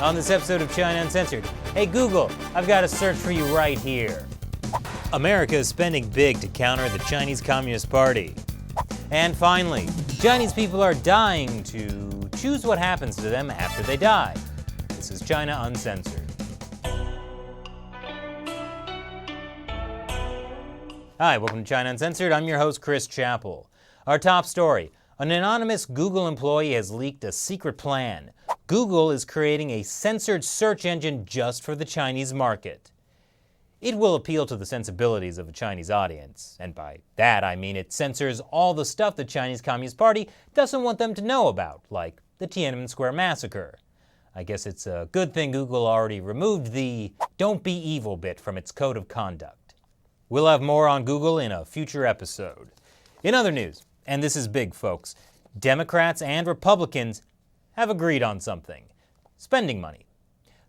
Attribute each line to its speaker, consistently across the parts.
Speaker 1: On this episode of China Uncensored, hey Google, I've got a search for you right here. America is spending big to counter the Chinese Communist Party. And finally, Chinese people are dying to choose what happens to them after they die. This is China Uncensored. Hi, welcome to China Uncensored. I'm your host, Chris Chappell. Our top story: an anonymous Google employee has leaked a secret plan. Google is creating a censored search engine just for the Chinese market. It will appeal to the sensibilities of a Chinese audience, and by that I mean it censors all the stuff the Chinese Communist Party doesn't want them to know about, like the Tiananmen Square massacre. I guess it's a good thing Google already removed the "don't be evil" bit from its code of conduct. We'll have more on Google in a future episode. In other news, and this is big, folks, Democrats and Republicans have agreed on something: spending money.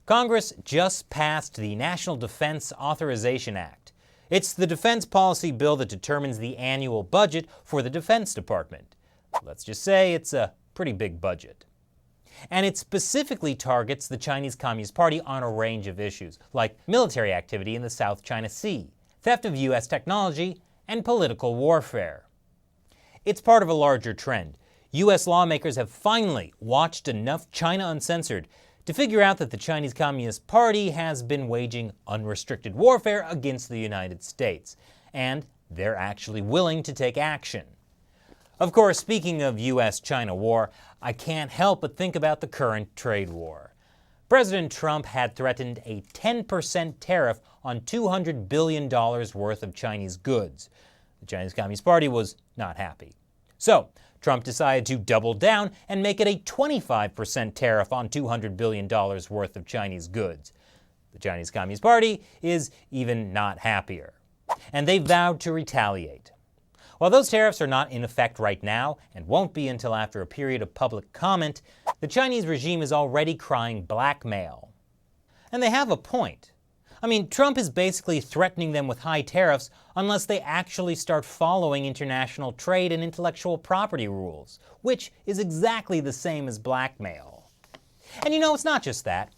Speaker 1: Congress just passed the National Defense Authorization Act. It's the defense policy bill that determines the annual budget for the Defense Department. Let's just say it's a pretty big budget. And it specifically targets the Chinese Communist Party on a range of issues, like military activity in the South China Sea, theft of U.S. technology, and political warfare. It's part of a larger trend. U.S. lawmakers have finally watched enough China Uncensored to figure out that the Chinese Communist Party has been waging unrestricted warfare against the United States, and they're actually willing to take action. Of course, speaking of U.S.-China war, I can't help but think about the current trade war. President Trump had threatened a 10% tariff on $200 billion worth of Chinese goods. The Chinese Communist Party was not happy. So, Trump decided to double down and make it a 25% tariff on $200 billion worth of Chinese goods. The Chinese Communist Party is even not happier, and they vowed to retaliate. While those tariffs are not in effect right now, and won't be until after a period of public comment, the Chinese regime is already crying blackmail. And they have a point. I mean, Trump is basically threatening them with high tariffs unless they actually start following international trade and intellectual property rules, which is exactly the same as blackmail. And you know, it's not just that.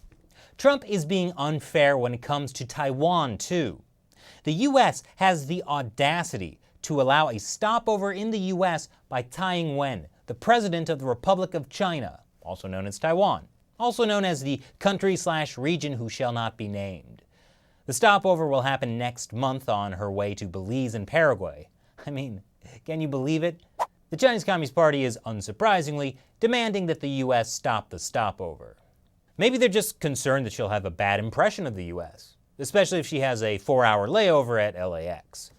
Speaker 1: Trump is being unfair when it comes to Taiwan, too. The U.S. has the audacity to allow a stopover in the U.S. by Tsai Ing-wen, the president of the Republic of China, also known as Taiwan, also known as the country/region who shall not be named. The stopover will happen next month on her way to Belize and Paraguay. I mean, can you believe it? The Chinese Communist Party is, unsurprisingly, demanding that the U.S. stop the stopover. Maybe they're just concerned that she'll have a bad impression of the U.S., especially if she has a 4-hour layover at LAX.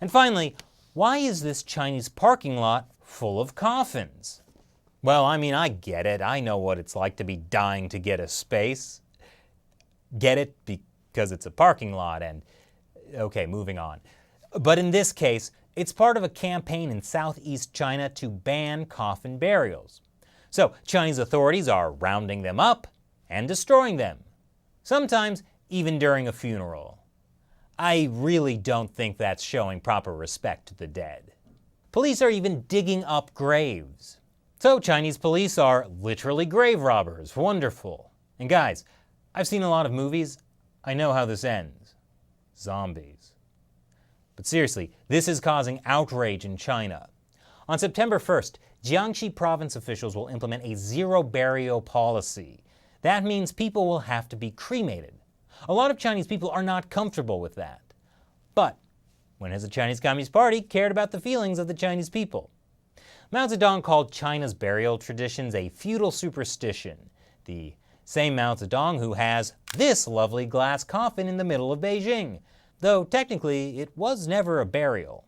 Speaker 1: And finally, why is this Chinese parking lot full of coffins? Well, I mean, I get it. I know what it's like to be dying to get a space. Get it? Because it's a parking lot and... Okay, moving on. But in this case, it's part of a campaign in southeast China to ban coffin burials. So Chinese authorities are rounding them up and destroying them. Sometimes even during a funeral. I really don't think that's showing proper respect to the dead. Police are even digging up graves. So Chinese police are literally grave robbers. Wonderful. And guys, I've seen a lot of movies. I know how this ends. Zombies. But seriously, this is causing outrage in China. On September 1st, Jiangxi province officials will implement a zero burial policy. That means people will have to be cremated. A lot of Chinese people are not comfortable with that. But when has the Chinese Communist Party cared about the feelings of the Chinese people? Mao Zedong called China's burial traditions a feudal superstition. The same Mao Zedong who has this lovely glass coffin in the middle of Beijing, though technically it was never a burial.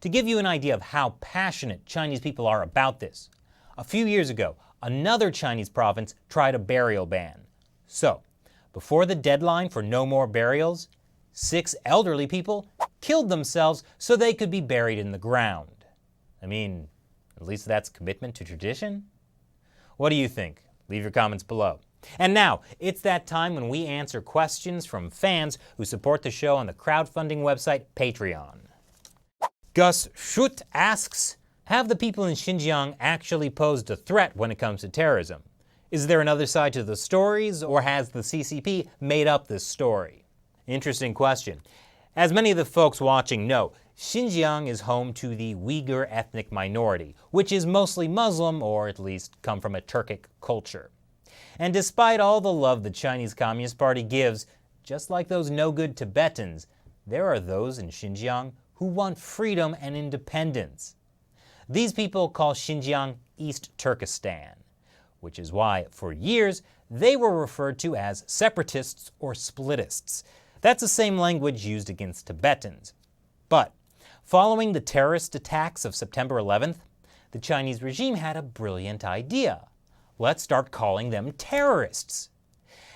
Speaker 1: To give you an idea of how passionate Chinese people are about this, a few years ago, another Chinese province tried a burial ban. So, before the deadline for no more burials, 6 elderly people killed themselves so they could be buried in the ground. I mean, at least that's commitment to tradition? What do you think? Leave your comments below. And now, it's that time when we answer questions from fans who support the show on the crowdfunding website Patreon. Gus Schutt asks, have the people in Xinjiang actually posed a threat when it comes to terrorism? Is there another side to the stories, or has the CCP made up this story? Interesting question. As many of the folks watching know, Xinjiang is home to the Uyghur ethnic minority, which is mostly Muslim, or at least come from a Turkic culture. And despite all the love the Chinese Communist Party gives, just like those no-good Tibetans, there are those in Xinjiang who want freedom and independence. These people call Xinjiang East Turkestan, which is why, for years, they were referred to as separatists or splitists. That's the same language used against Tibetans. But following the terrorist attacks of September 11th, the Chinese regime had a brilliant idea. Let's start calling them terrorists.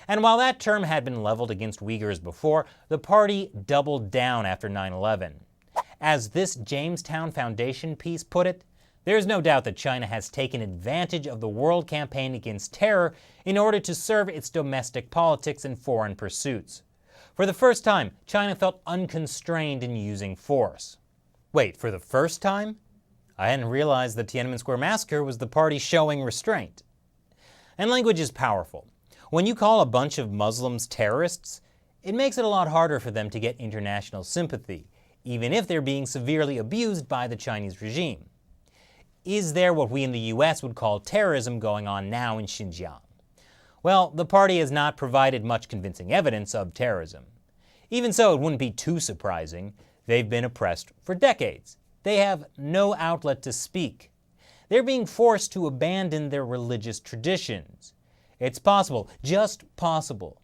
Speaker 1: And while that term had been leveled against Uyghurs before, the party doubled down after 9/11. As this Jamestown Foundation piece put it, there's no doubt that China has taken advantage of the world campaign against terror in order to serve its domestic politics and foreign pursuits. For the first time, China felt unconstrained in using force. Wait, for the first time? I hadn't realized the Tiananmen Square massacre was the party showing restraint. And language is powerful. When you call a bunch of Muslims terrorists, it makes it a lot harder for them to get international sympathy, even if they're being severely abused by the Chinese regime. Is there what we in the US would call terrorism going on now in Xinjiang? Well, the party has not provided much convincing evidence of terrorism. Even so, it wouldn't be too surprising. They've been oppressed for decades. They have no outlet to speak. They're being forced to abandon their religious traditions. It's possible, just possible,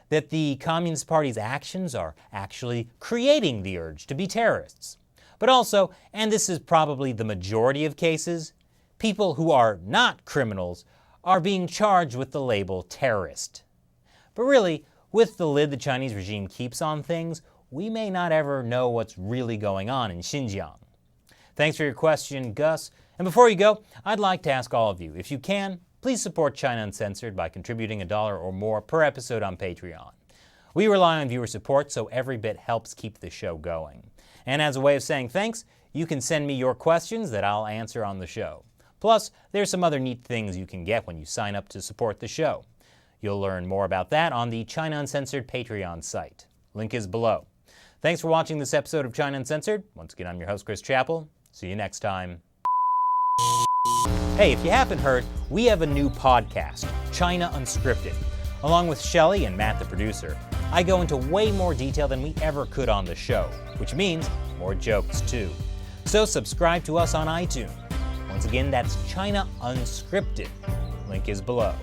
Speaker 1: that the Communist Party's actions are actually creating the urge to be terrorists. But also, and this is probably the majority of cases, people who are not criminals are being charged with the label terrorist. But really, with the lid the Chinese regime keeps on things, we may not ever know what's really going on in Xinjiang. Thanks for your question, Gus. And before you go, I'd like to ask all of you, if you can, please support China Uncensored by contributing $1 or more per episode on Patreon. We rely on viewer support, so every bit helps keep the show going. And as a way of saying thanks, you can send me your questions that I'll answer on the show. Plus, there's some other neat things you can get when you sign up to support the show. You'll learn more about that on the China Uncensored Patreon site. Link is below. Thanks for watching this episode of China Uncensored. Once again, I'm your host, Chris Chappell. See you next time. Hey, if you haven't heard, we have a new podcast, China Unscripted. Along with Shelley and Matt, the producer, I go into way more detail than we ever could on the show, which means more jokes too. So subscribe to us on iTunes. Once again, that's China Unscripted. Link is below.